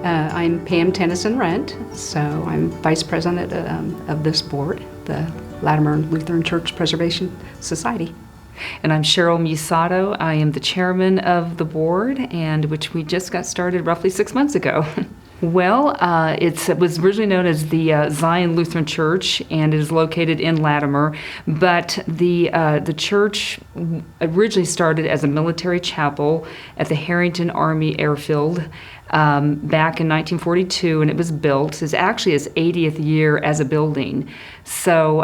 I'm Pam Tennyson-Rent, so I'm Vice President of this board, the Latimer Lutheran Church Preservation Society. And I'm Cheryl Musato. I am the chairman of the board, and which we just got started roughly 6 months ago. Well, it was originally known as the Zion Lutheran Church, and it is located in Latimer. But the church originally started as a military chapel at the Herington Army Air Field back in 1942, and it was built. It's actually its 80th year as a building. So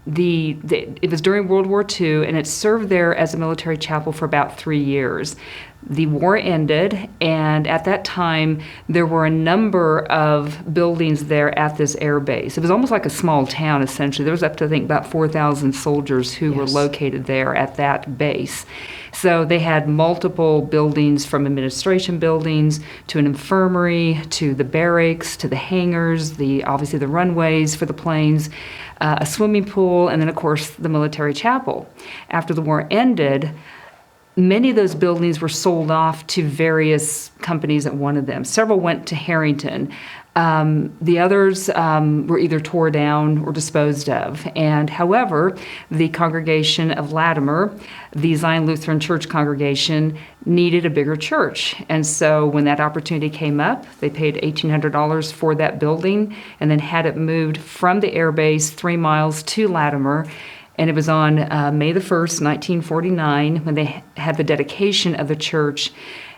it was during World War II, and it served there as a military chapel for about 3 years. The war ended, and at that time, there were a number of buildings there at this air base. It was almost like a small town, essentially. There was up to, I think, about 4,000 soldiers who were located there at that base. So they had multiple buildings, from administration buildings to an infirmary to the barracks to the hangars, obviously the runways for the planes, a swimming pool, and then, of course, the military chapel. After the war ended, many of those buildings were sold off to various companies that wanted them. Several went to Herington. The others were either tore down or disposed of. And however, the congregation of Latimer, the Zion Lutheran Church congregation, needed a bigger church. And so when that opportunity came up, they paid $1,800 for that building and then had it moved from the air base 3 miles to Latimer. And it was on May the 1st, 1949, when they had the dedication of the church.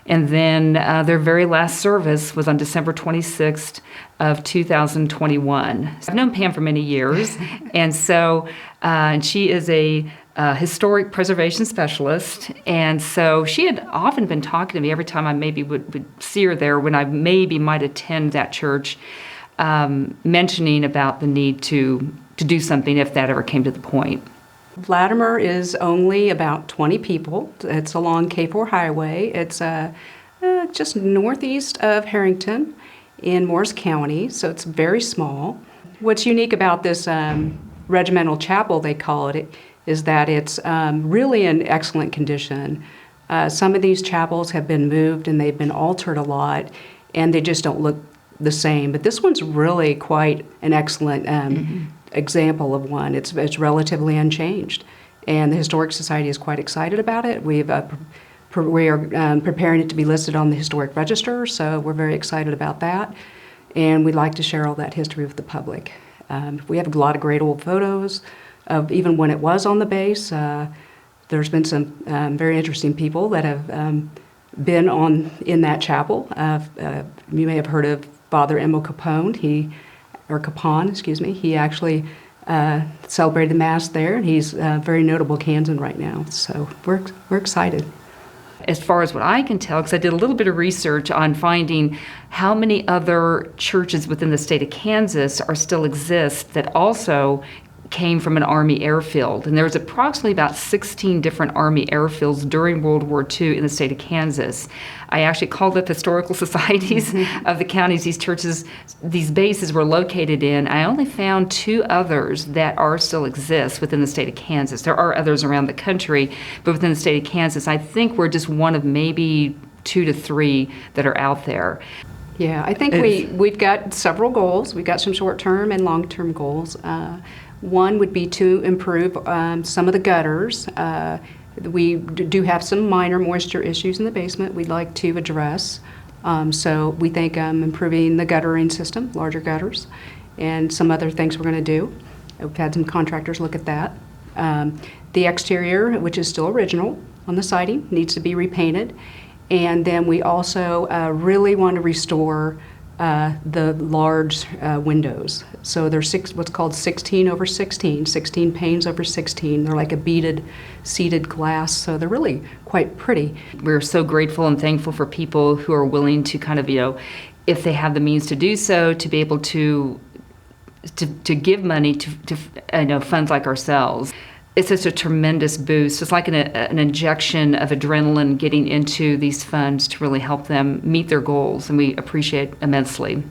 And then their very last service was on December 26th of 2021. So I've known Pam for many years, and so and she is a historic preservation specialist. And so she had often been talking to me every time I maybe would see her there when I maybe might attend that church, mentioning about the need to do something if that ever came to the point. Latimer is only about 20 people. It's along K4 Highway. It's just northeast of Herington in Morris County, so it's very small. What's unique about this regimental chapel, they call it, is that it's really in excellent condition. Some of these chapels have been moved and they've been altered a lot, and they just don't look the same. But this one's really quite an excellent example of one. It's relatively unchanged, and the Historic Society is quite excited about it. We are preparing it to be listed on the Historic Register, so we're very excited about that, and we'd like to share all that history with the public. We have a lot of great old photos of even when it was on the base. There's been some very interesting people that have been in that chapel. You may have heard of Father Emil Capone. He actually celebrated the Mass there, and he's a very notable Kansan right now. So we're excited. As far as what I can tell, because I did a little bit of research on finding how many other churches within the state of Kansas still exist that also came from an Army airfield. And there was approximately about 16 different Army airfields during World War II in the state of Kansas. I actually called up historical societies of the counties these bases were located in. I only found 2 others that still exist within the state of Kansas. There are others around the country, but within the state of Kansas, I think we're just one of maybe 2 to 3 that are out there. Yeah, I think we've got several goals. We've got some short-term and long-term goals. One would be to improve some of the gutters. We do have some minor moisture issues in the basement we'd like to address. So we think improving the guttering system, larger gutters, and some other things we're going to do. We've had some contractors look at that. The exterior, which is still original on the siding, needs to be repainted. And then we also really want to restore the large windows. So they're what's called 16 over 16, 16 panes over 16. They're like a beaded, seated glass, so they're really quite pretty. We're so grateful and thankful for people who are willing to kind of, if they have the means to do so, to be able to give money to funds like ourselves. It's just a tremendous boost. It's like an injection of adrenaline getting into these funds to really help them meet their goals, and we appreciate immensely.